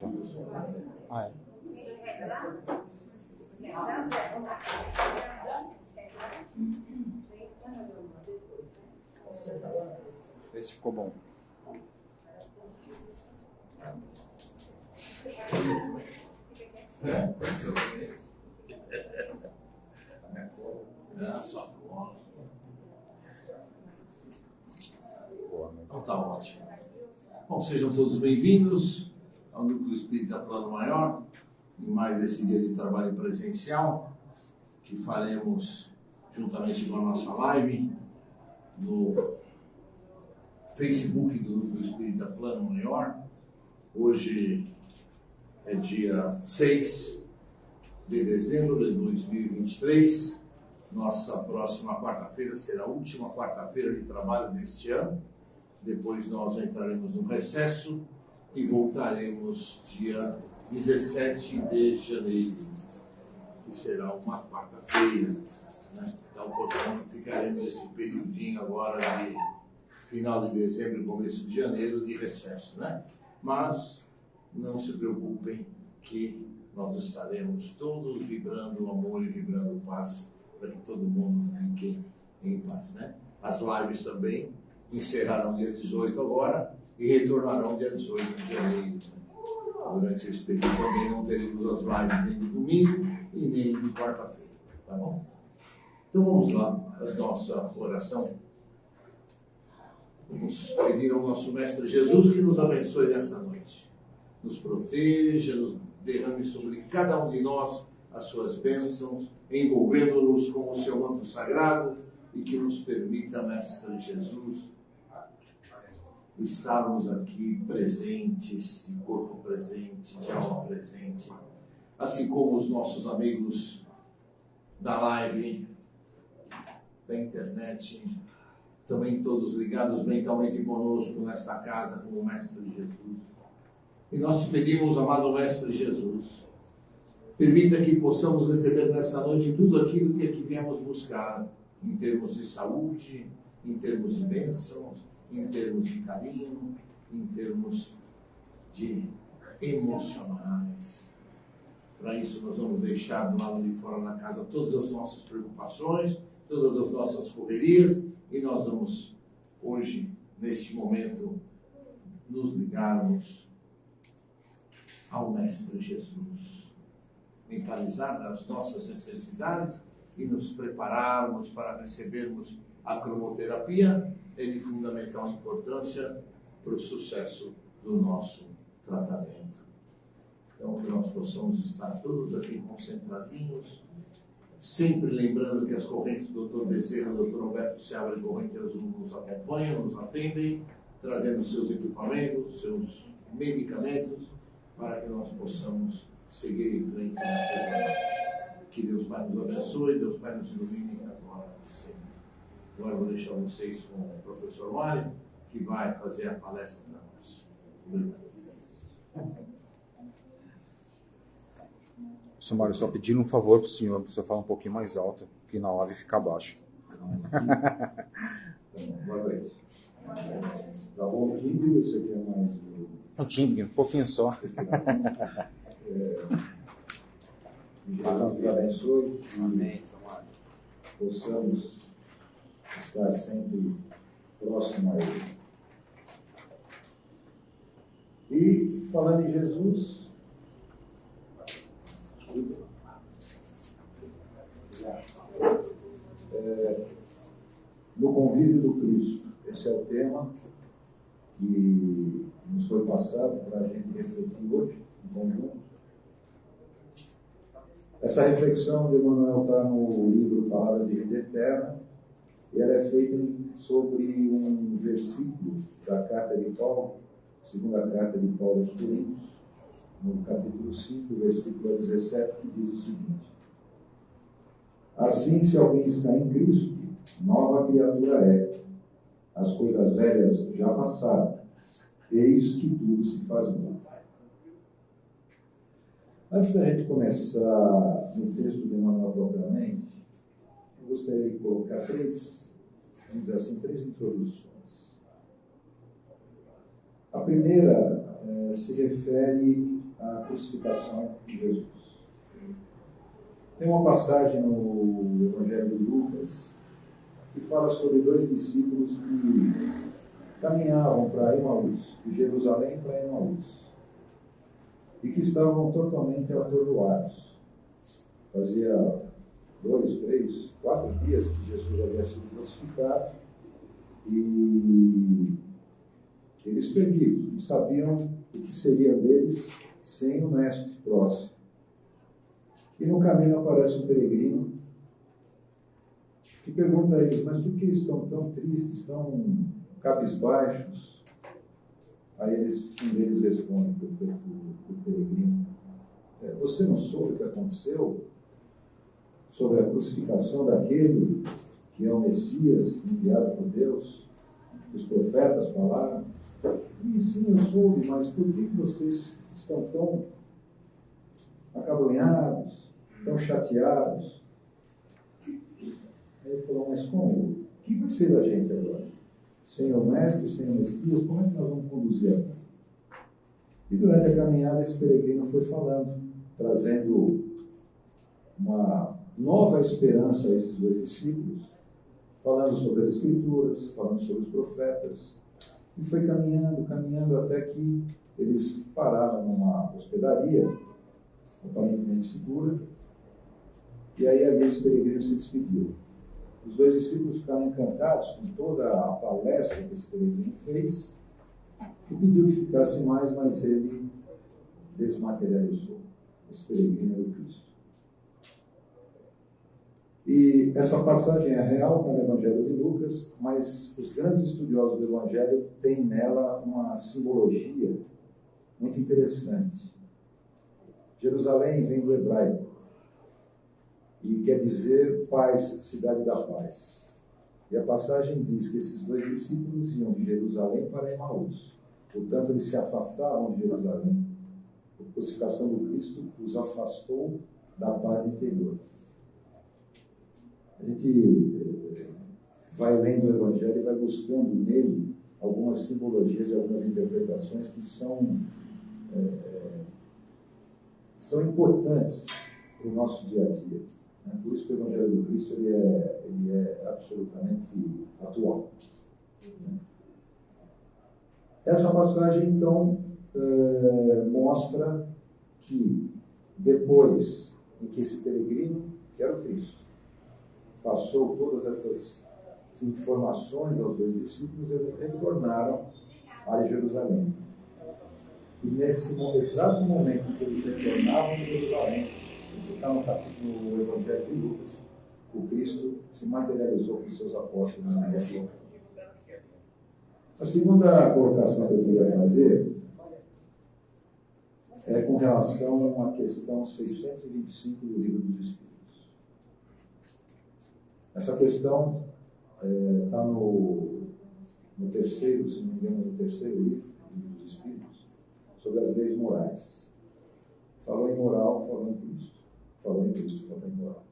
Tá. Ah, é. Esse ficou bom. Pode ser o que é só. Então tá ótimo. Bom, sejam todos bem-vindos ao Núcleo Espírita Plano Maior, em mais esse dia de trabalho presencial, que faremos juntamente com a nossa live no Facebook do Núcleo Espírita Plano Maior. Hoje é dia 6 de dezembro de 2023. Nossa próxima quarta-feira será a última quarta-feira de trabalho deste ano. Depois nós entraremos no recesso e voltaremos dia 17 de janeiro, que será uma quarta-feira, né? Então, portanto, ficaremos esse período agora de final de dezembro e começo de janeiro de recesso, né? Mas não se preocupem que nós estaremos todos vibrando amor e vibrando paz, para que todo mundo fique em paz, né? As lives também encerrarão dia 18 agora e retornarão dia 18 de janeiro. Durante esse período também não teremos as lives nem de domingo e nem de quarta-feira, tá bom? Então vamos lá, a nossa oração. Vamos pedir ao nosso Mestre Jesus que nos abençoe nesta noite. Nos proteja, nos derrame sobre cada um de nós as suas bênçãos, envolvendo-nos com o seu manto sagrado e que nos permita, Mestre Jesus, estarmos aqui presentes, de corpo presente, de alma presente, assim como os nossos amigos da live, da internet, também todos ligados mentalmente conosco nesta casa, com o Mestre Jesus. E nós te pedimos, amado Mestre Jesus, permita que possamos receber nesta noite tudo aquilo que aqui viemos buscar, em termos de saúde, em termos de bênçãos, em termos de carinho, em termos de emocionais. Para isso nós vamos deixar do lado de fora da casa todas as nossas preocupações, todas as nossas correrias, e nós vamos hoje, neste momento, nos ligarmos ao Mestre Jesus, mentalizar as nossas necessidades e nos prepararmos para recebermos a cromoterapia é de fundamental importância para o sucesso do nosso tratamento. Então, que nós possamos estar todos aqui concentradinhos, sempre lembrando que as correntes do Dr. Bezerra, do Dr. Roberto Seabra e Correnteiros nos acompanham, nos atendem, trazendo seus equipamentos, seus medicamentos, para que nós possamos seguir em frente nessa jornada. Que Deus Pai nos abençoe, Deus Pai nos ilumine agora e sempre. Agora eu vou deixar vocês com o professor Mário, que vai fazer a palestra para nós. Obrigado. Professor Mário, só pedindo um favor para o senhor falar um pouquinho mais alto, que na live fica baixo. Boa noite. Tá bom o timbre ou você quer mais? Um timbre, um pouquinho só. Jesus nos abençoe. Amém. Possamos estar sempre próximo a Ele. E, falando em Jesus, no convívio do Cristo, esse é o tema que nos foi passado para a gente refletir hoje, em conjunto. Essa reflexão de Emmanuel está no livro Palavras de Vida Eterna, e ela é feita sobre um versículo da carta de Paulo, segunda carta de Paulo aos Coríntios, no capítulo 5, versículo 17, que diz o seguinte: assim, se alguém está em Cristo, nova criatura é. As coisas velhas já passaram, eis que tudo se faz novo. Antes da gente começar no texto de Emmanuel propriamente, eu gostaria de colocar três introduções. A primeira se refere a crucificação de Jesus. Tem uma passagem no Evangelho de Lucas que fala sobre dois discípulos que caminhavam para Emaús, de Jerusalém para Emaús, e que estavam totalmente atordoados. Fazia 2, 3, 4 dias que Jesus havia sido crucificado e eles perdidos, não sabiam o que seria deles sem o mestre próximo. E no caminho aparece um peregrino que pergunta a eles, mas por que estão tão tristes, tão cabisbaixos? Aí um deles responde para o peregrino, você não soube o que aconteceu sobre a crucificação daquele que é o Messias enviado por Deus? Os profetas falaram. E sim, eu soube, mas por que vocês estão tão acabrunhados, tão chateados? Aí ele falou, mas como? O que vai ser da gente agora? Sem o mestre, sem o Messias, como é que nós vamos conduzir agora? E durante a caminhada esse peregrino foi falando, trazendo uma nova esperança a esses dois discípulos, falando sobre as Escrituras, falando sobre os profetas, e foi caminhando até que eles pararam numa hospedaria, aparentemente segura, e aí ali esse peregrino se despediu. Os dois discípulos ficaram encantados com toda a palestra que esse peregrino fez, e pediu que ficasse mais, mas ele desmaterializou. Esse peregrino era o Cristo. E essa passagem é real, está no Evangelho de Lucas, mas os grandes estudiosos do Evangelho têm nela uma simbologia muito interessante. Jerusalém vem do hebraico e quer dizer paz, cidade da paz. E a passagem diz que esses dois discípulos iam de Jerusalém para Emaús. Portanto, eles se afastaram de Jerusalém. A crucificação do Cristo os afastou da paz interior. A gente vai lendo o Evangelho e vai buscando nele algumas simbologias e algumas interpretações que são importantes para o nosso dia a dia. Por isso que o Evangelho do Cristo ele é absolutamente atual. Essa passagem, então, mostra que depois em que esse peregrino, que era o Cristo, passou todas essas informações aos dois discípulos, eles retornaram a Jerusalém. E nesse exato momento em que eles retornavam a Jerusalém, isso está no Evangelho de Lucas, o Cristo se materializou com seus apóstolos na terra. A segunda colocação que eu queria fazer é com relação à questão 625 do Livro dos Espíritos. Essa questão está no terceiro, se não me engano, no terceiro livro dos Espíritos, sobre as leis morais. Falou em moral, falou em Cristo. Falou em Cristo, falou em moral.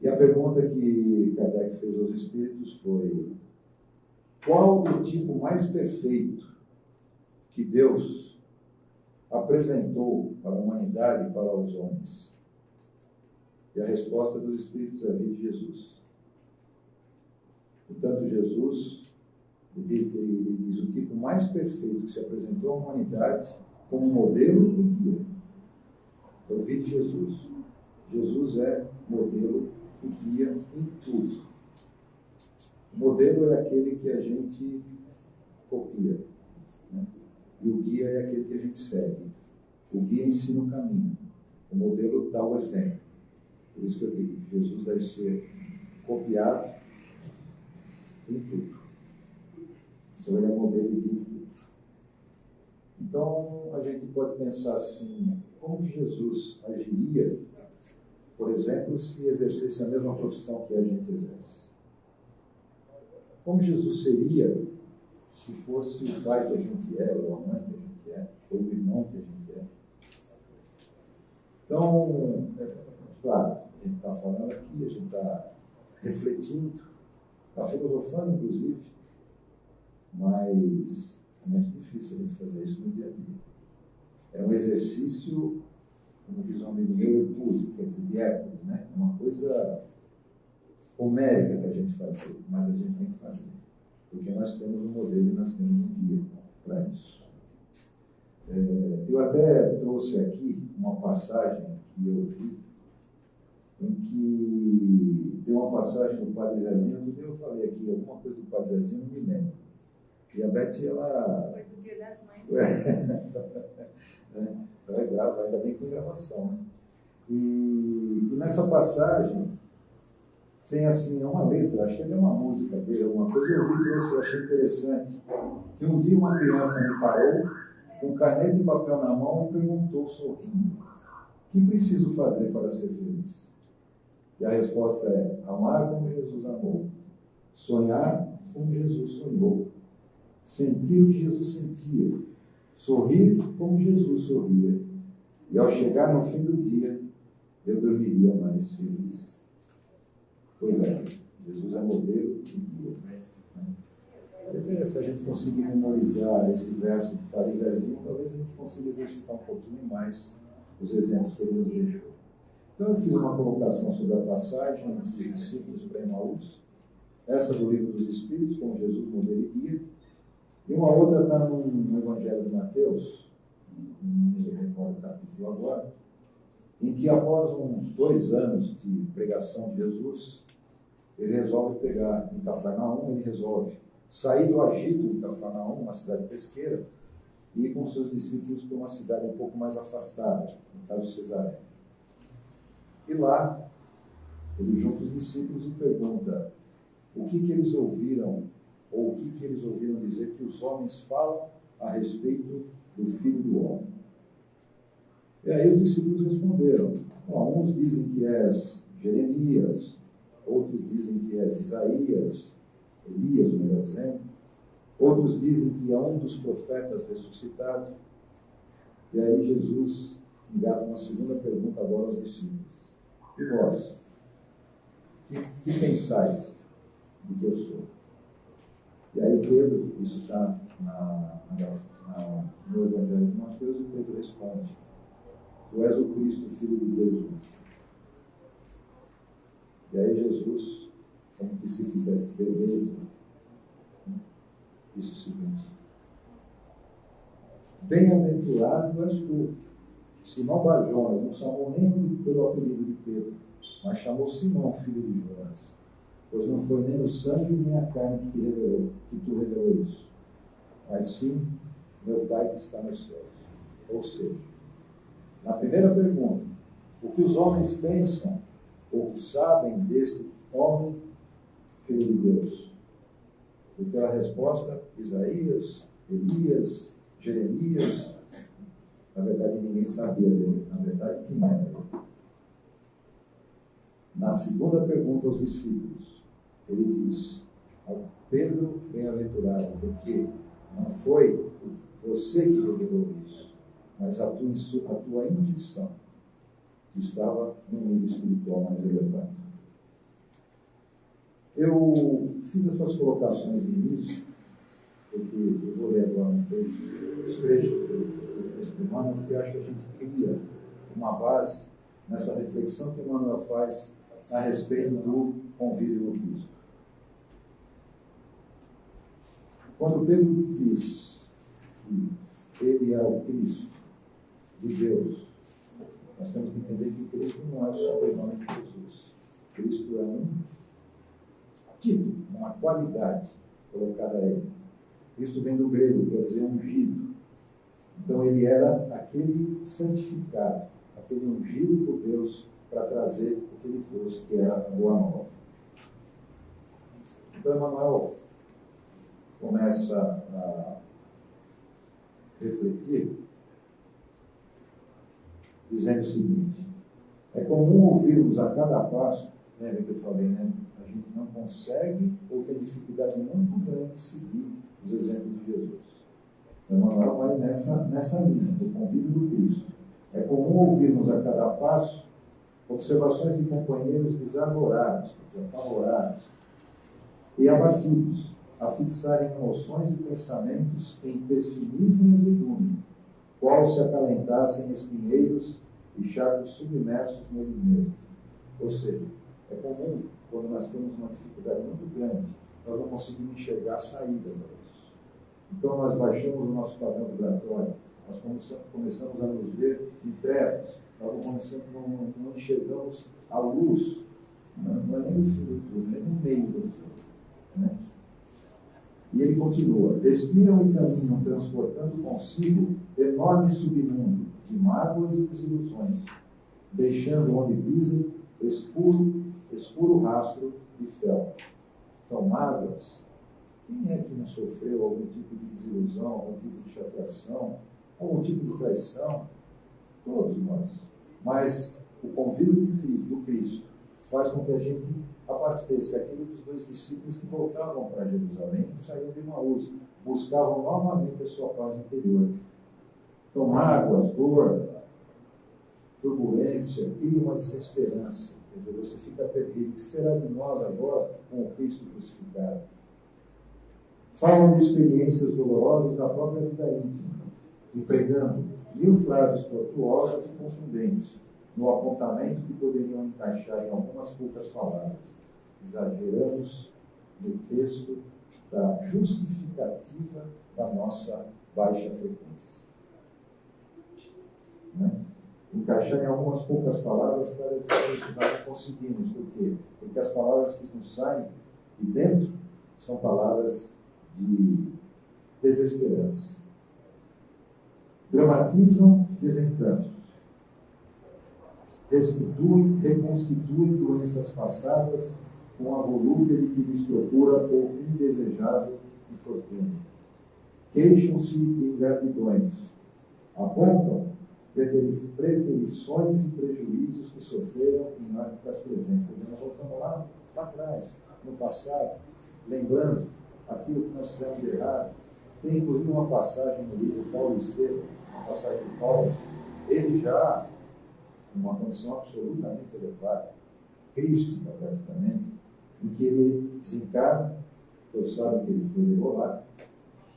E a pergunta que Kardec fez aos Espíritos foi: qual o tipo mais perfeito que Deus apresentou para a humanidade e para os homens? E a resposta dos Espíritos é: vir de Jesus. Portanto, Jesus, ele diz o tipo mais perfeito que se apresentou à humanidade como modelo e guia. Então, vir de Jesus. Jesus é modelo e guia em tudo. O modelo é aquele que a gente copia, né? E o guia é aquele que a gente segue. O guia ensina o caminho. O modelo dá o exemplo. Por isso que eu digo, Jesus deve ser copiado em tudo. Então ele é modelo e guia em tudo. Então a gente pode pensar assim, como Jesus agiria, por exemplo, se exercesse a mesma profissão que a gente exerce? Como Jesus seria se fosse o pai que a gente é, ou a mãe que a gente é, ou o irmão que a gente é? Então, claro, a gente está falando aqui, a gente está refletindo, está filosofando, inclusive, mas é muito difícil a gente fazer isso no dia a dia. é um exercício, como diz um amigo meu, hercúleo, quer dizer, de Hércules, né? É uma coisa homérica para a gente fazer, mas a gente tem que fazer. Porque nós temos um modelo e nós temos um guia para isso. Eu até trouxe aqui uma passagem que eu vi, em que tem uma passagem do Padre Zezinho, onde eu falei aqui alguma coisa do Padre Zezinho, não me lembro. E a Beth, ela... Foi do Dia das Mães. Ela grava, ainda bem com gravação, né? E nessa passagem tem assim, uma letra, acho que é uma música dele, alguma coisa, eu ouvi trouxe, eu achei interessante. Que um dia uma criança me parou, com caneta e papel na mão, e perguntou sorrindo: o que preciso fazer para ser feliz? E a resposta é: amar como Jesus amou, sonhar como Jesus sonhou, sentir o que Jesus sentia, sorrir como Jesus sorria, e ao chegar no fim do dia, eu dormiria mais feliz. Pois é, Jesus é modelo e guia. Se a gente conseguir memorizar esse verso do Padre Zezinho, talvez a gente consiga exercitar um pouquinho mais os exemplos que ele nos deixou. Então eu fiz uma colocação sobre a passagem dos discípulos para Emaús, essa do Livro dos Espíritos, como Jesus modelo e guia, e uma outra está no Evangelho de Mateus, não me recordo o capítulo agora, em que após uns 2 anos de pregação de Jesus, ele resolve pegar em Cafarnaum, ele resolve sair do agito de Cafarnaum, uma cidade pesqueira, e ir com seus discípulos para uma cidade um pouco mais afastada, no caso Cesareia. E lá, ele junta os discípulos e pergunta o que eles ouviram, ou o que eles ouviram dizer que os homens falam a respeito do Filho do Homem. E aí os discípulos responderam: uns dizem que és Jeremias, outros dizem que és Isaías, Elias, melhor dizendo, outros dizem que é um dos profetas ressuscitados. E aí Jesus engata uma segunda pergunta agora aos discípulos: e vós, que pensais de que eu sou? E aí Pedro, isso está no Evangelho de Mateus, e Pedro responde: tu és o Cristo, Filho de Deus. E aí Jesus, como que se fizesse beleza, disse o seguinte: bem-aventurado és tu. Simão Barjonas não chamou nem pelo apelido de Pedro, mas chamou Simão, filho de Jonas, pois não foi nem o sangue nem a carne que tu revelou isso, mas sim meu Pai que está nos céus. Ou seja, na primeira pergunta, o que os homens pensam ou que sabem deste homem, Filho de Deus? E pela resposta, Isaías, Elias, Jeremias, na verdade ninguém sabia dele, na verdade quem era ele? Na segunda pergunta aos discípulos, ele diz ao Pedro, bem-aventurado, porque não foi você que revelou isso, mas a tua intuição, que estava no mundo espiritual mais elevado. Eu fiz essas colocações de início, porque eu vou ler agora os trechos do texto de Emmanuel, porque acho que a gente cria uma base nessa reflexão que Emmanuel faz a respeito do convívio no Cristo. Quando Pedro diz que ele é o Cristo de Deus, nós temos que entender que Cristo não é o sobrenome de Jesus. Cristo é um título, uma qualidade colocada a ele. Cristo vem do grego, quer dizer ungido. Então ele era aquele santificado, aquele ungido por Deus para trazer o que ele trouxe, que era a boa nova. Então Emmanuel começa a refletir dizendo o seguinte: é comum ouvirmos a cada passo, lembra que eu falei, né? A gente não consegue ou tem dificuldade muito grande de seguir os exemplos de Jesus. Emmanuel vai nessa linha, do convívio do Cristo. É comum ouvirmos a cada passo observações de companheiros desarvorados, desapavorados e abatidos, a fixarem emoções e pensamentos em pessimismo e azedume, qual se acalentassem espinheiros e charcos submersos nele mesmo. Ou seja, é comum, quando nós temos uma dificuldade muito grande, nós não conseguimos enxergar a saída para isso. Então, nós baixamos o nosso padrão vibratório, nós começamos a nos ver em trevas, nós não enxergamos a luz, não é nem no fim do túnel, é no meio do túnel. Né? E ele continua: respiram e caminham, transportando consigo enorme submundo de mágoas e desilusões, deixando onde pisam escuro rastro de fel. Então, mágoas. Quem é que não sofreu algum tipo de desilusão, algum tipo de chateação, algum tipo de traição? Todos nós. Mas o convívio do Cristo faz com que a gente abasteça aquele dos dois discípulos que voltavam para Jerusalém e saíam de Emaús, buscavam novamente a sua paz interior. Então, mágoas, dor, turbulência, cria uma desesperança. Quer dizer, você fica perdido. O que será de nós agora com o Cristo crucificado? Falam de experiências dolorosas da própria vida íntima, empregando 1000 frases tortuosas e confundentes, no apontamento que poderiam encaixar em algumas poucas palavras. Exageramos no texto da justificativa da nossa baixa frequência. Né? Encaixar em algumas poucas palavras para nós não conseguimos. Por quê? Porque as palavras que nos saem de dentro são palavras de desesperança. Dramatizam desencantos. Reconstituem doenças passadas com a volúpia de que lhes procura o indesejável infortúnio. Queixam-se de ingratidões. Apontam preterições e prejuízos que sofreram em épocas presentes. Nós voltamos lá atrás, no passado, lembrando aquilo que nós fizemos de errado. Tem inclusive uma passagem no livro Paulo e Estevão, uma passagem de Paulo, ele já, numa condição absolutamente elevada, crística praticamente, em que ele desencarna, todos sabem que ele foi degolado,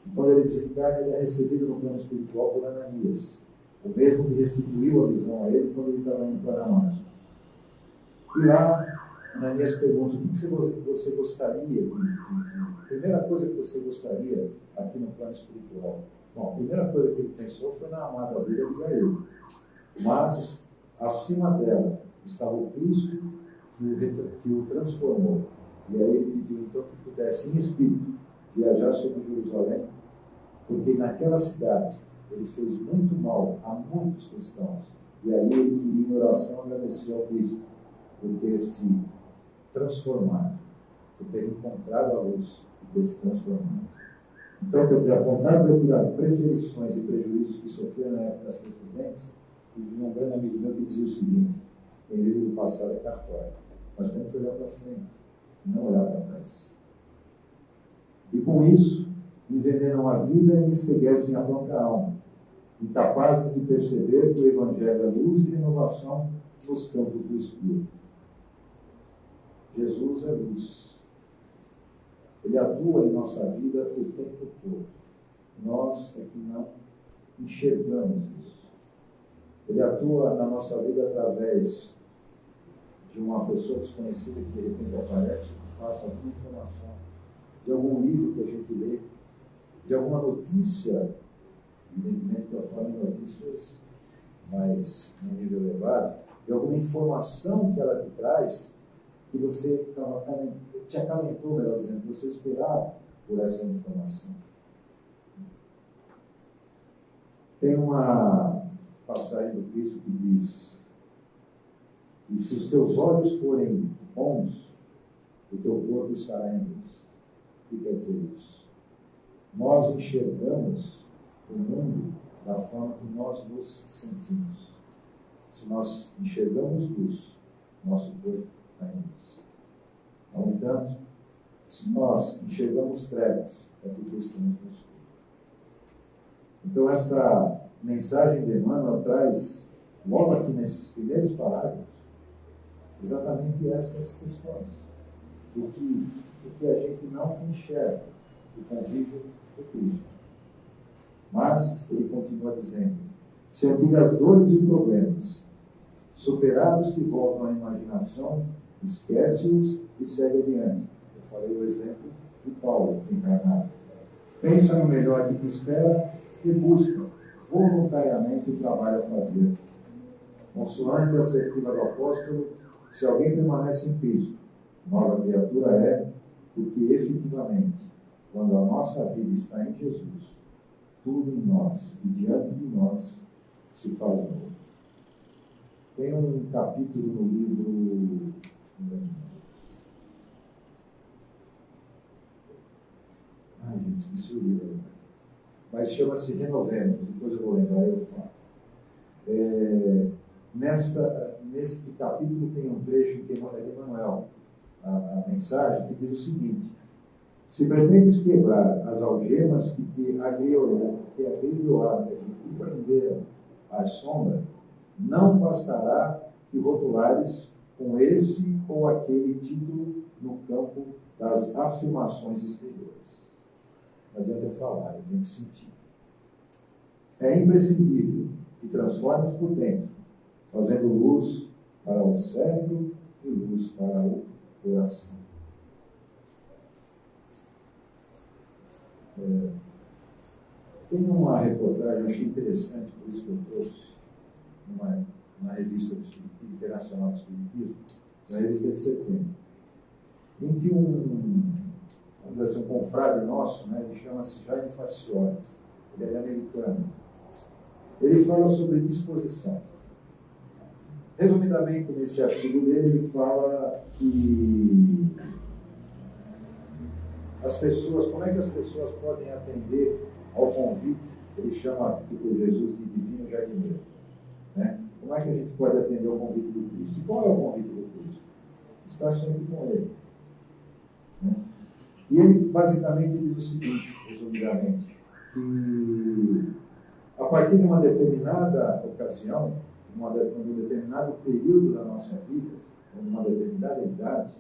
e quando ele desencarna, ele é recebido no plano espiritual por Ananias, o mesmo que restituiu a visão a ele quando ele estava indo para Damasco. E lá, Ananias pergunta: o que você gostaria a primeira coisa que você gostaria aqui no plano espiritual? Bom, a primeira coisa que ele pensou foi na amada dele, Abigail. Mas, acima dela, estava o Cristo que o transformou. E aí ele pediu então que pudesse, em espírito, viajar sobre Jerusalém, porque naquela cidade ele fez muito mal a muitos cristãos. E aí ele queria, em oração, agradecer ao Cristo por ter se transformado, por ter encontrado a luz e ter se transformado. Então, quer dizer, apontar preterições e prejuízos que sofreram na época das precedentes, e um grande amigo meu que dizia o seguinte: quem vive do passado é cartório. Nós temos que olhar para frente, não olhar para trás. E com isso, envenenam a vida e enseguecem a própria alma, incapazes de perceber que o Evangelho é luz e renovação nos campos do Espírito. Jesus é luz. Ele atua em nossa vida o tempo todo. Nós é que não enxergamos isso. Ele atua na nossa vida através de uma pessoa desconhecida que de repente aparece, passa alguma informação, de algum livro que a gente lê, de alguma notícia, evidentemente que eu falo em notícias mais no nível elevado, de alguma informação que ela te traz, que você te acalentou, melhor dizendo, você esperava por essa informação. Tem uma passagem do Cristo que diz que se os teus olhos forem bons, o teu corpo estará em luz. O que quer dizer isso? Nós enxergamos o mundo da forma que nós nos sentimos. Se nós enxergamos luz, nosso corpo está em luz. No entanto, se nós enxergamos trevas, é porque estamos no escuro. Então, essa mensagem de Emmanuel traz, logo aqui nesses primeiros parágrafos, exatamente essas questões. O que a gente não enxerga do convívio do Cristo. Mas, ele continua dizendo, Se antigas dores e problemas, superados que voltam à imaginação, esquece-os e segue adiante. Eu falei o exemplo de Paulo, encarnado. Pensa no melhor que te espera e busca voluntariamente o trabalho a fazer. Consoante a assertiva do apóstolo, se alguém permanece em Cristo, nova criatura é, porque efetivamente, quando a nossa vida está em Jesus, tudo em nós e diante de nós se faz novo. Tem um capítulo no livro. Gente, esqueci o livro. Mas chama-se Renovemos, depois eu vou lembrar e eu falo. Neste capítulo tem um trecho que é Emmanuel, a mensagem, que diz o seguinte: se pretendes quebrar as algemas que te agrilhoaram, que prenderam à sombra, não bastará que rotulares com esse ou aquele título no campo das afirmações exteriores. Não adianta falar, tem que sentir. É imprescindível que transformes por dentro, fazendo luz para o cérebro e luz para o coração. Tem uma reportagem, eu achei interessante, por isso que eu trouxe, numa revista do Espiritismo, Internacional do Espiritismo, na revista de setembro, em que um confrade nosso, né, ele chama-se Jaime Facioli, ele é americano. Ele fala sobre disposição. Resumidamente, nesse artigo dele, ele fala que as pessoas, como é que as pessoas podem atender ao convite, ele chama tipo Jesus de divino jardineiro, né? Como é que a gente pode atender ao convite do Cristo? E qual é o convite do Cristo? Estar sempre com Ele, né? E ele basicamente diz o seguinte, resumidamente, que a partir de uma determinada ocasião, de um determinado período da nossa vida, uma determinada idade,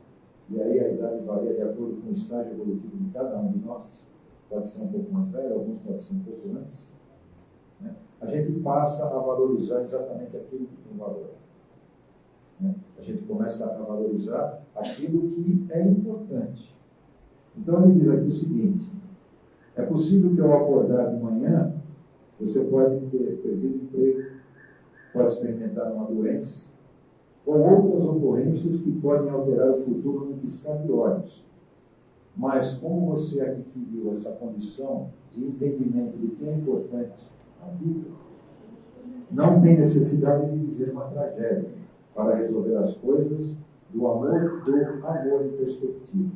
e aí a idade varia de acordo com o estágio evolutivo de cada um de nós, pode ser um pouco mais velho, alguns pode ser um pouco antes, né? A gente passa a valorizar exatamente aquilo que tem valor, né? A gente começa a valorizar aquilo que é importante. Então ele diz aqui o seguinte: é possível que ao acordar de manhã, você pode ter perdido o emprego, pode experimentar uma doença, ou outras ocorrências que podem alterar o futuro no piscar de olhos. Mas como você adquiriu essa condição de entendimento do que é importante na vida, não tem necessidade de viver uma tragédia para resolver as coisas do amor em perspectiva.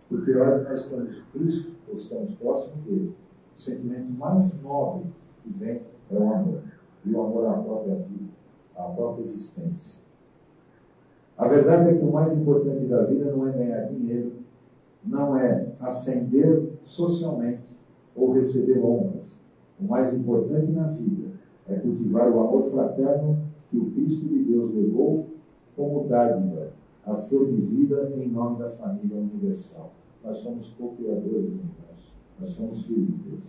Porque a hora que nós estamos em Cristo, ou estamos próximos dele, o sentimento mais nobre que vem é o amor. E o amor à própria vida, à própria existência. A verdade é que o mais importante da vida não é ganhar dinheiro, não é ascender socialmente ou receber honras. O mais importante na vida é cultivar o amor fraterno que o Cristo de Deus legou como dádiva a ser vivida em nome da família universal. Nós somos co-criadores do universo. Nós somos filhos de Deus.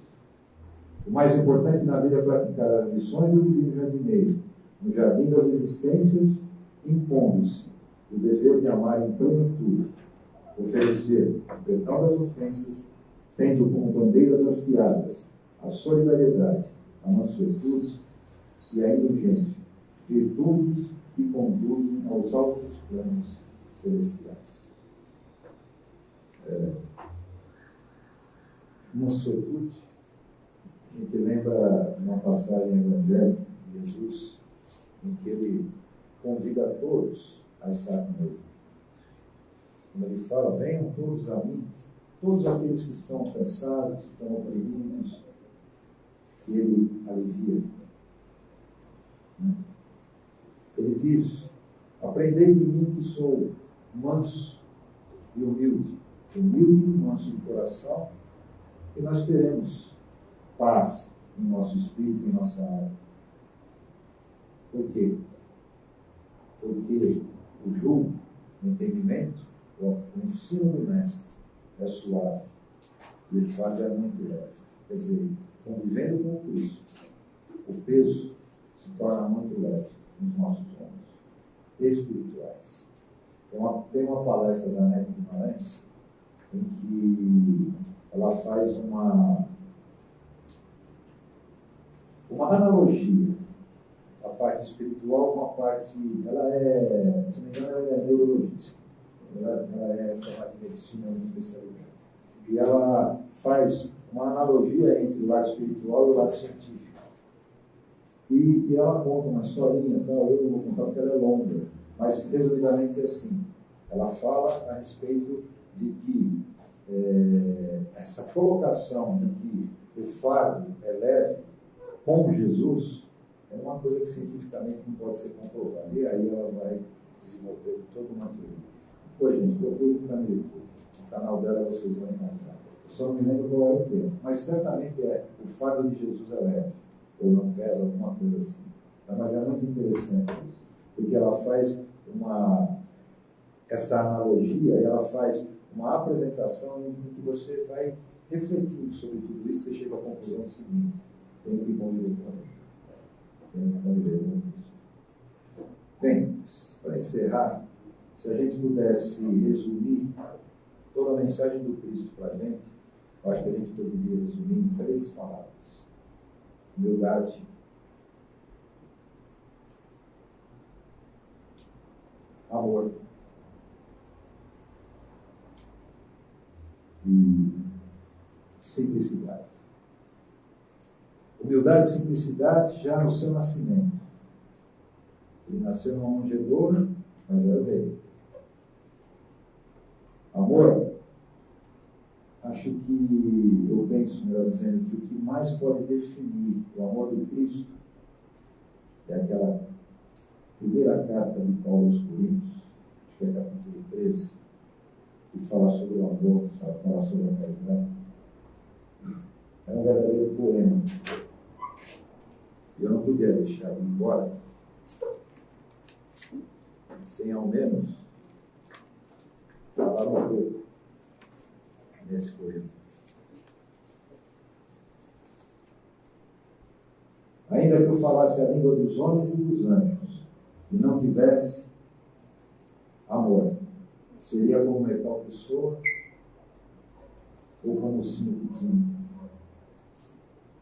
O mais importante na vida é praticar as lições do divino jardineiro, no jardim das existências, impondo-se o dever de amar em plenitude, oferecer o perdão das ofensas, tendo como bandeiras hasteadas a solidariedade, a mansuetude e a indulgência, virtudes que conduzem aos altos planos celestiais. Mansuetude, a gente lembra uma passagem evangélica de Jesus, em que ele convida a todos a estar com ele. Quando ele fala, venham todos a mim, todos aqueles que estão cansados, que estão oprimidos, que ele alivia. Ele diz, aprendei de mim que sou manso e humilde e manso de coração, e nós teremos paz em nosso espírito, em nossa alma. Por quê? Porque o jugo, o entendimento, o ensino do mestre é suave e o fardo é muito leve. Quer dizer, convivendo com o Cristo, o peso torna muito leve nos nossos ombros espirituais. Tem uma palestra da Nete Guimarães em que ela faz uma analogia da parte espiritual com a parte. Ela é, se não me engano, ela é neurologista. Ela é formada em medicina, uma especialidade. E ela faz uma analogia entre o lado espiritual e o lado científico. E ela conta uma historinha, tal, eu não vou contar porque ela é longa, mas resumidamente é assim. Ela fala a respeito de que essa colocação de que o fardo é leve com Jesus é uma coisa que cientificamente não pode ser comprovada. E aí ela vai desenvolver todo uma teoria. Pois, gente, procure o canal dela, vocês vão encontrar. Eu só não me lembro qual é o termo, mas certamente o fardo de Jesus é leve, ou não pesa, alguma coisa assim. Mas é muito interessante isso, porque ela faz essa analogia, e ela faz uma apresentação em que você vai refletindo sobre tudo isso, você chega à conclusão seguinte: tem que conviver com isso. Tem que conviver com isso. Bem, para encerrar, se a gente pudesse resumir toda a mensagem do Cristo para a gente, eu acho que a gente poderia resumir em 3 palavras: humildade, amor e simplicidade. Humildade e simplicidade já no seu nascimento. Ele nasceu numa manjedoura, mas era rei. Amor, acho que, eu penso, melhor dizendo, que o que mais pode definir o amor do Cristo é aquela primeira carta de Paulo aos Coríntios, acho que é capítulo 13, que fala sobre o amor, fala sobre a caridade. É um verdadeiro poema. E eu não podia deixar de ir embora sem ao menos falar um pouco nesse poema. Ainda que eu falasse a língua dos homens e dos anjos e não tivesse amor, seria como metal que soa ou como o sino que tinha.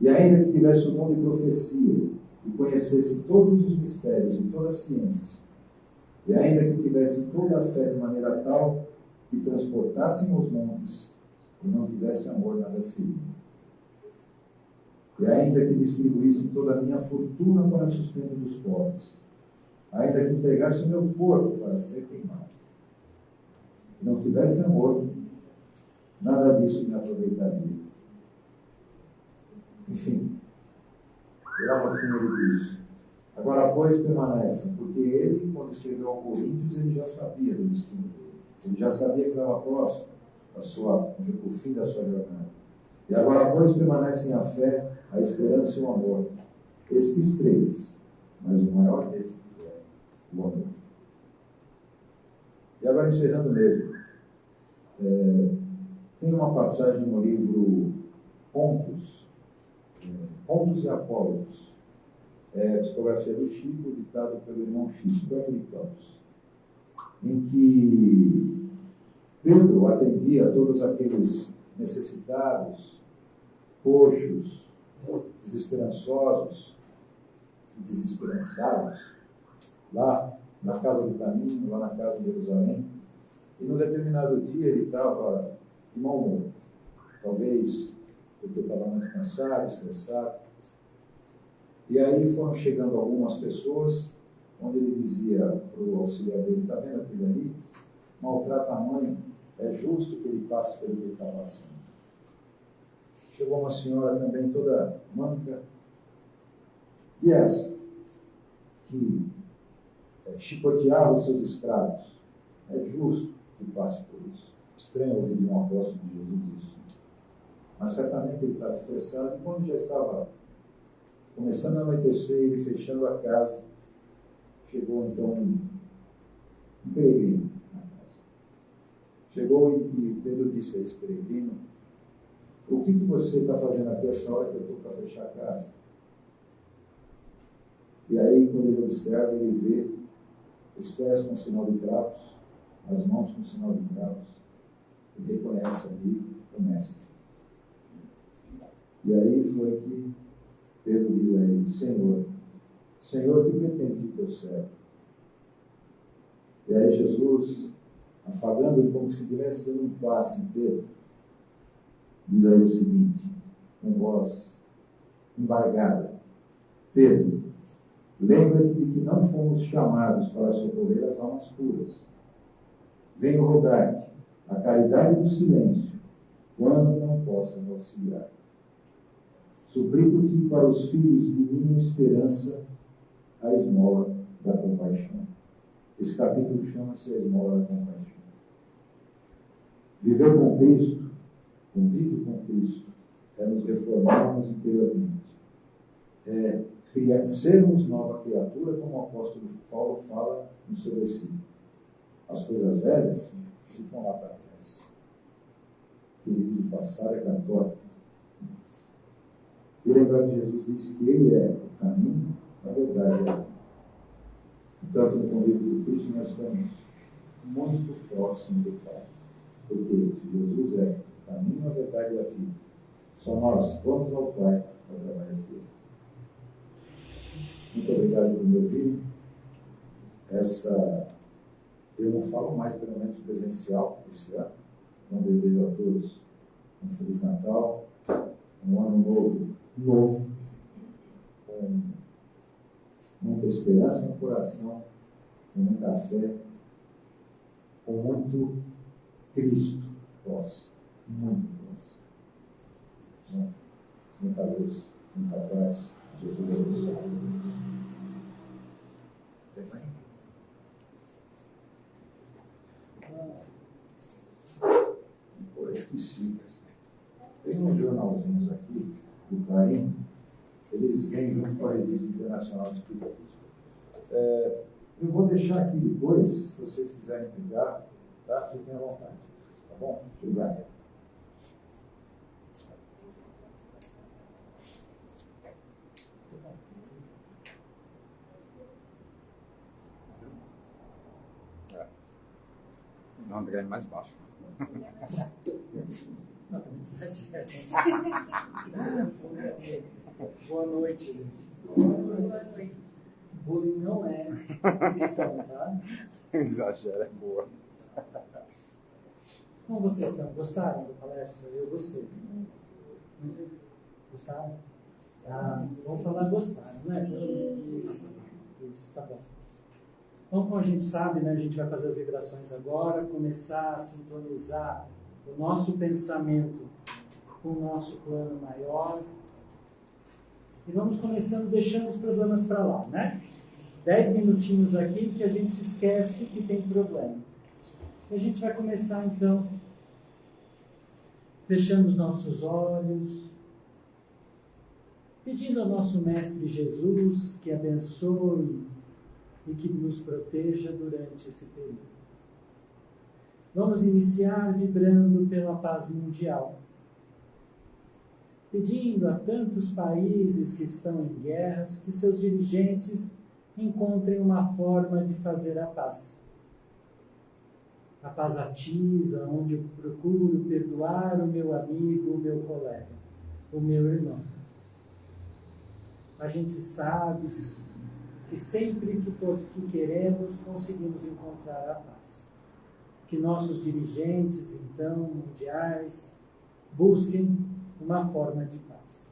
E ainda que tivesse o dom de profecia e conhecesse todos os mistérios e toda a ciência, e ainda que tivesse toda a fé de maneira tal que transportassem os montes e não tivesse amor, nada seria. E ainda que distribuísse toda a minha fortuna para o sustento dos pobres, ainda que entregasse o meu corpo para ser queimado, e não tivesse amor, nada disso me aproveitaria. Enfim, lá no fim ele diz: agora, pois, permanecem, porque ele, quando escreveu ao Coríntios, ele já sabia do destino dele. Ele já sabia que estava próximo o fim da sua jornada. E agora, pois, permanecem a fé, a esperança e o amor. Estes 3, mas o maior destes é o amor. E agora, encerrando mesmo, tem uma passagem no livro Pontos e Apólogos, psicografia do Chico, ditado pelo irmão Chico, Berkeley Campos, em que Pedro atendia a todos aqueles necessitados, coxos, desesperançosos, desesperançados, lá na casa do caminho, lá na casa de Jerusalém, e num determinado dia ele estava de mau humor, talvez porque estava muito cansado, estressado. E aí foram chegando algumas pessoas, onde ele dizia para o auxiliar dele: está vendo aquele ali? Maltrata a mãe, é justo que ele passe pelo que ele está passando. Chegou uma senhora também toda manca, e essa, que chicoteava os seus escravos, é justo que passe por isso. Estranho ouvir de um apóstolo de Jesus isso. Mas certamente ele estava estressado, e quando já estava começando a anoitecer, ele fechando a casa, chegou então um peregrino na casa. Chegou e Pedro disse a esse peregrino: o que você está fazendo aqui essa hora que eu estou para fechar a casa? E aí, quando ele observa, ele vê os pés com sinal de cravos, as mãos com sinal de cravos. Ele reconhece ali o mestre. E aí foi que Pedro diz a ele: Senhor, o que pretendes de teu servo? E aí Jesus, afagando-lhe como se estivesse dando um passe em Pedro, diz a ele o seguinte, com voz embargada: Pedro, lembra-te de que não fomos chamados para socorrer as almas puras. Venho rogar-te a caridade do silêncio, quando não possas auxiliar. Suplico-te para os filhos de minha esperança a esmola da compaixão. Esse capítulo chama-se a esmola da compaixão. Viver com Cristo, convívio com Cristo, é nos reformarmos interiormente. É sermos nova criatura, como o apóstolo Paulo fala no seu versículo. As coisas velhas ficam lá para trás. O que passar é católico. E lembrar que Jesus disse que Ele é o caminho, a verdade e a vida. Então, no convívio de Cristo, nós estamos muito próximos do Pai. Porque Jesus é o caminho, a verdade e a vida. Só nós vamos ao Pai através dele. Muito obrigado por me ouvir. Eu não falo mais, pelo menos presencial, esse ano. Então, desejo a todos um Feliz Natal, um ano novo, com muita esperança no coração, com muita fé, com muito Cristo próximo, muito próximo. Muita luz, muita paz. Jesus abençoe. Você vai? Pô, esqueci. Tem uns jornalzinhos aqui, do Clarim, eles vêm junto com a Revista Internacional de Espiritismo. Eu vou deixar aqui depois, se vocês quiserem pegar, tá? Vocês têm a vontade. Tá bom? Obrigado. O André é mais baixo. Não, também exagera. Boa noite, gente. Boa noite. Bullying não é cristão, tá? Exagero, é boa. Como vocês estão? Gostaram da palestra? Eu gostei. Gostaram? Vamos falar gostaram, né? Isso, tá bom. Então, como a gente sabe, né, a gente vai fazer as vibrações agora, começar a sintonizar o nosso pensamento com o nosso plano maior. E vamos começando deixando os problemas para lá, né? 10 minutinhos aqui que a gente esquece que tem problema. E a gente vai começar, então, fechando os nossos olhos, pedindo ao nosso Mestre Jesus que abençoe e que nos proteja durante esse período. Vamos iniciar vibrando pela paz mundial, pedindo a tantos países que estão em guerras que seus dirigentes encontrem uma forma de fazer a paz. A paz ativa, onde eu procuro perdoar o meu amigo, o meu colega, o meu irmão. A gente sabe que sempre que queremos, conseguimos encontrar a paz. Que nossos dirigentes, então, mundiais, busquem uma forma de paz.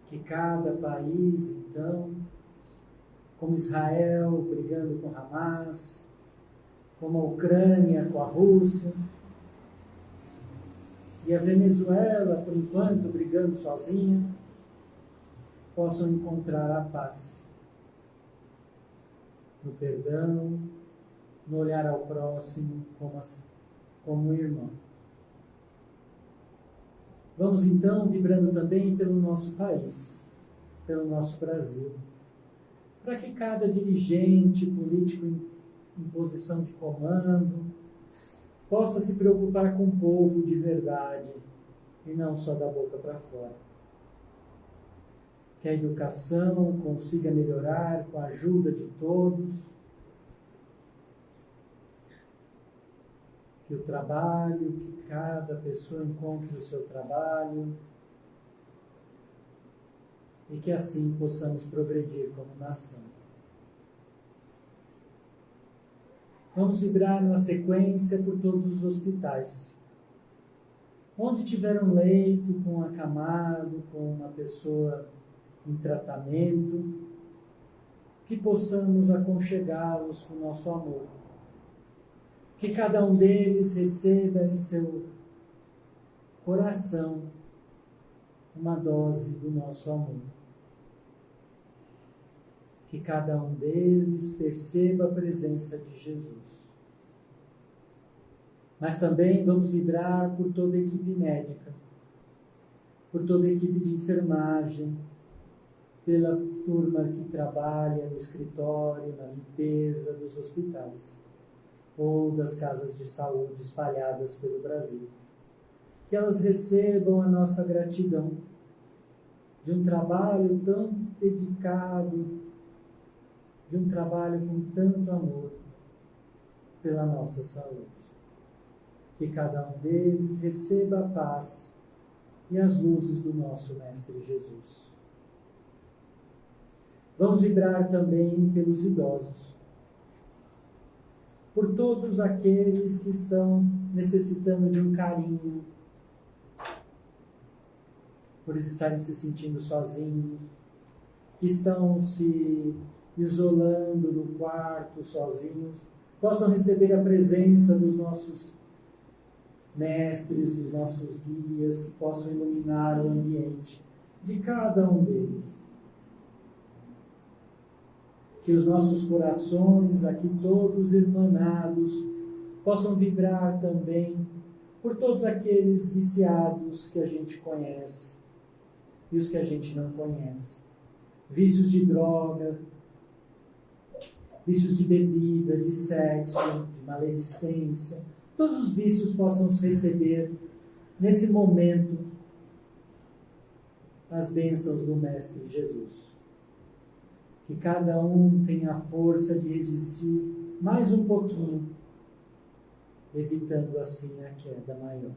Que cada país, então, como Israel brigando com Hamas, como a Ucrânia com a Rússia, e a Venezuela, por enquanto, brigando sozinha, possam encontrar a paz no perdão, no olhar ao próximo como um irmão. Vamos então vibrando também pelo nosso país, pelo nosso Brasil, para que cada dirigente político em posição de comando possa se preocupar com o povo de verdade e não só da boca para fora. que a educação consiga melhorar com a ajuda de todos, que o trabalho, que cada pessoa encontre o seu trabalho e que assim possamos progredir como nação. Vamos vibrar na sequência por todos os hospitais. Onde tiver um leito com um acamado, com uma pessoa em tratamento, que possamos aconchegá-los com nosso amor. Que cada um deles receba em seu coração uma dose do nosso amor. Que cada um deles perceba a presença de Jesus. Mas também vamos vibrar por toda a equipe médica, por toda a equipe de enfermagem, pela turma que trabalha no escritório, na limpeza dos hospitais ou das casas de saúde espalhadas pelo Brasil. Que elas recebam a nossa gratidão de um trabalho tão dedicado, de um trabalho com tanto amor pela nossa saúde. Que cada um deles receba a paz e as luzes do nosso Mestre Jesus. Vamos vibrar também pelos idosos, por todos aqueles que estão necessitando de um carinho, por estarem se sentindo sozinhos, que estão se isolando no quarto sozinhos, possam receber a presença dos nossos mestres, dos nossos guias, que possam iluminar o ambiente de cada um deles. Que os nossos corações, aqui todos irmanados, possam vibrar também por todos aqueles viciados que a gente conhece e os que a gente não conhece. Vícios de droga, vícios de bebida, de sexo, de maledicência. Todos os vícios possam receber, nesse momento, as bênçãos do Mestre Jesus. Que cada um tenha a força de resistir mais um pouquinho, evitando assim a queda maior.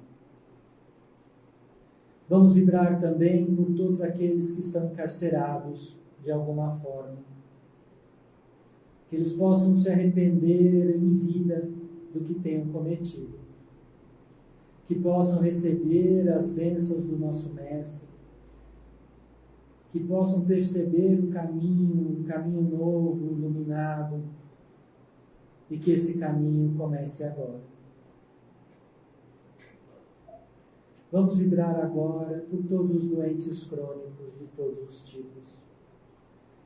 Vamos vibrar também por todos aqueles que estão encarcerados de alguma forma. Que eles possam se arrepender em vida do que tenham cometido. Que possam receber as bênçãos do nosso Mestre. Que possam perceber um caminho novo, iluminado, e que esse caminho comece agora. Vamos vibrar agora por todos os doentes crônicos de todos os tipos.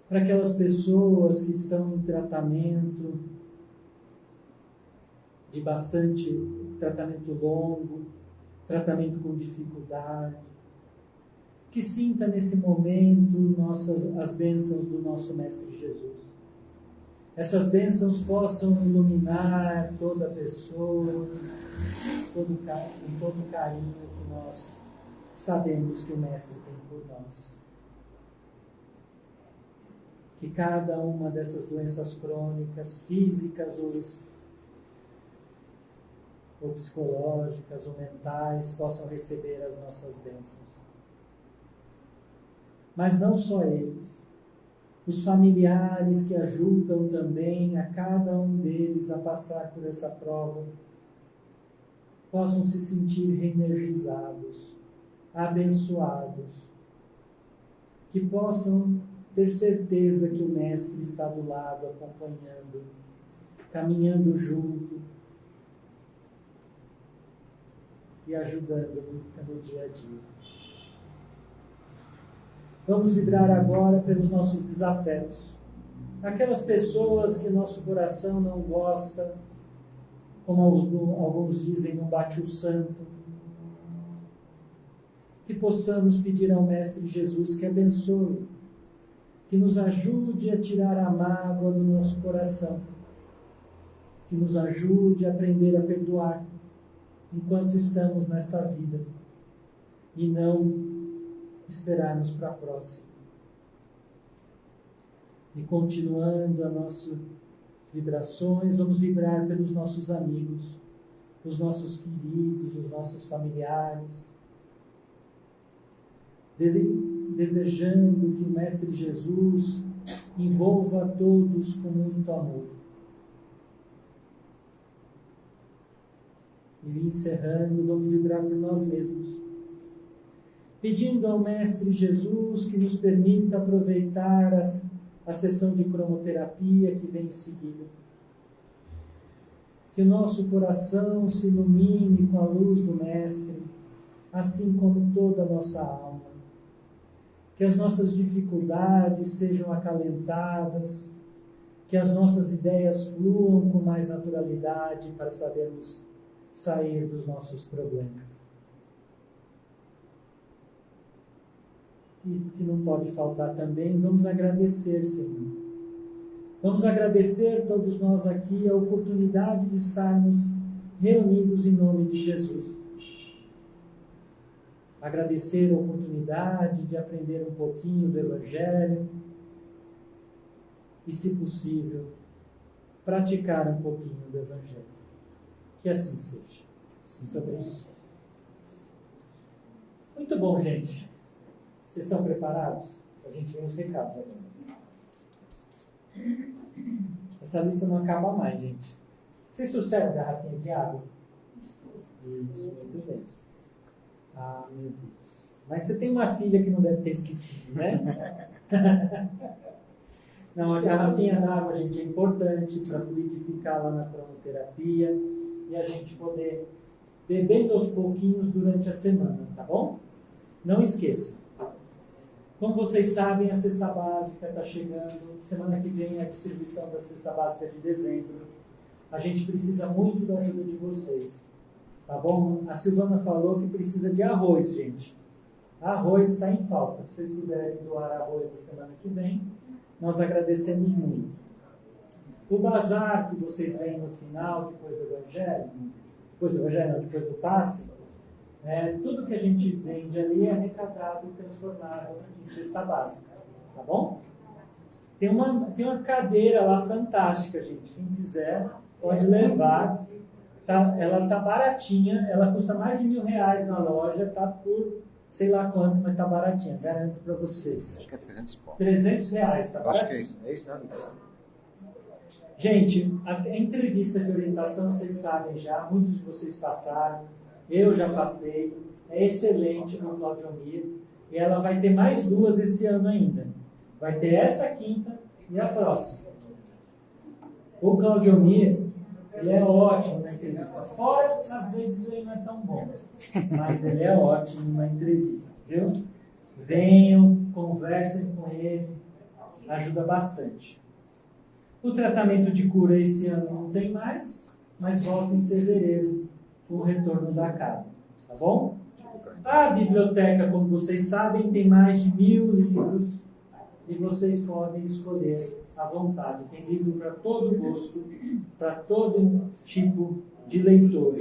Para aquelas pessoas que estão em tratamento de bastante tratamento longo, tratamento com dificuldade, que sinta nesse momento as bênçãos do nosso Mestre Jesus. Essas bênçãos possam iluminar toda a pessoa, com todo o carinho que nós sabemos que o Mestre tem por nós. Que cada uma dessas doenças crônicas, físicas ou psicológicas ou mentais, possam receber as nossas bênçãos. Mas não só eles, os familiares que ajudam também a cada um deles a passar por essa prova, possam se sentir reenergizados, abençoados, que possam ter certeza que o Mestre está do lado, acompanhando, caminhando junto e ajudando no dia a dia. Vamos vibrar agora pelos nossos desafetos. Aquelas pessoas que nosso coração não gosta, como alguns dizem, não bate o santo. Que possamos pedir ao Mestre Jesus que abençoe, que nos ajude a tirar a mágoa do nosso coração, que nos ajude a aprender a perdoar enquanto estamos nesta vida e não esperarmos para a próxima. E continuando as nossas vibrações, vamos vibrar pelos nossos amigos, os nossos queridos, os nossos familiares, desejando que o Mestre Jesus envolva a todos com muito amor. E encerrando, vamos vibrar por nós mesmos, pedindo ao Mestre Jesus que nos permita aproveitar a sessão de cromoterapia que vem em seguida. Que o nosso coração se ilumine com a luz do Mestre, assim como toda a nossa alma. Que as nossas dificuldades sejam acalentadas, que as nossas ideias fluam com mais naturalidade para sabermos sair dos nossos problemas. E que não pode faltar também, vamos agradecer, Senhor. Vamos agradecer todos nós aqui a oportunidade de estarmos reunidos em nome de Jesus. Agradecer a oportunidade de aprender um pouquinho do Evangelho e, se possível, praticar um pouquinho do Evangelho. Que assim seja. Muito obrigado. Muito bom, gente. Vocês estão preparados? A gente vem os recados agora. Essa lista não acaba mais, gente. Vocês trouxeram a garrafinha de água? Isso, muito bem. Ah, meu Deus. Mas você tem uma filha que não deve ter esquecido, né? Não, a garrafinha d'água, gente, é importante para fluidificar lá na cromoterapia e a gente poder beber aos pouquinhos durante a semana, tá bom? Não esqueça. Como vocês sabem, a cesta básica está chegando. Semana que vem é a distribuição da cesta básica de dezembro. A gente precisa muito da ajuda de vocês. Tá bom? A Silvana falou que precisa de arroz, gente. Arroz está em falta. Se vocês puderem doar arroz na semana que vem, nós agradecemos muito. O bazar que vocês veem no final, depois do Evangelho, depois do passe, tudo que a gente vende ali é arrecadado e transformado em cesta básica, tá bom? Tem uma cadeira lá fantástica, gente. Quem quiser pode levar. Ela tá baratinha, ela custa mais de R$1.000 na loja, tá por sei lá quanto, mas tá baratinha, garanto para vocês. Acho que é 300 pau. R$300, tá baratinho? Acho que é isso. É isso, né? Gente, a entrevista de orientação, vocês sabem já, muitos de vocês passaram, eu já passei, é excelente no Claudiomir, e ela vai ter mais 2 esse ano ainda. Vai ter essa quinta e a próxima. O Claudiomir, ele é ótimo na entrevista. Fora, às vezes, ele não é tão bom, mas ele é ótimo na entrevista, viu? Venham, conversem com ele, ajuda bastante. O tratamento de cura esse ano não tem mais, mas volta em fevereiro com o retorno da casa, tá bom? A biblioteca, como vocês sabem, tem mais de 1.000 livros e vocês podem escolher à vontade. Tem livro para todo gosto, para todo tipo de leitor.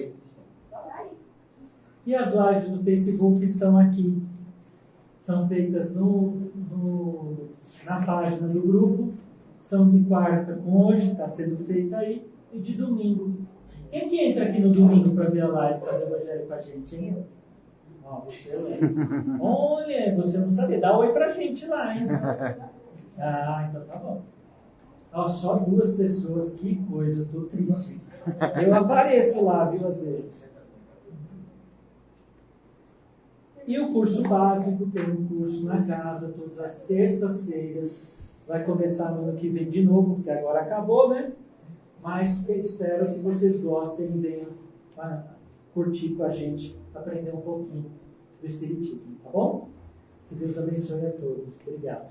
E as lives no Facebook estão aqui. São feitas na página do grupo. São de quarta com hoje, está sendo feita aí, e de domingo. Quem que entra aqui no domingo para ver a live, fazer o Evangelho com a gente, hein? Ó, você lembra. Olha, você não sabia. Dá oi pra gente lá, hein? Ah, então tá bom. Ó, só 2 pessoas, que coisa, eu tô triste. Eu apareço lá, viu, às vezes. E o curso básico, tem um curso na casa, todas as terças-feiras. Vai começar no ano que vem de novo, porque agora acabou, né? Mas espero que vocês gostem e venham curtir com a gente, aprender um pouquinho do Espiritismo, tá bom? Que Deus abençoe a todos. Obrigado.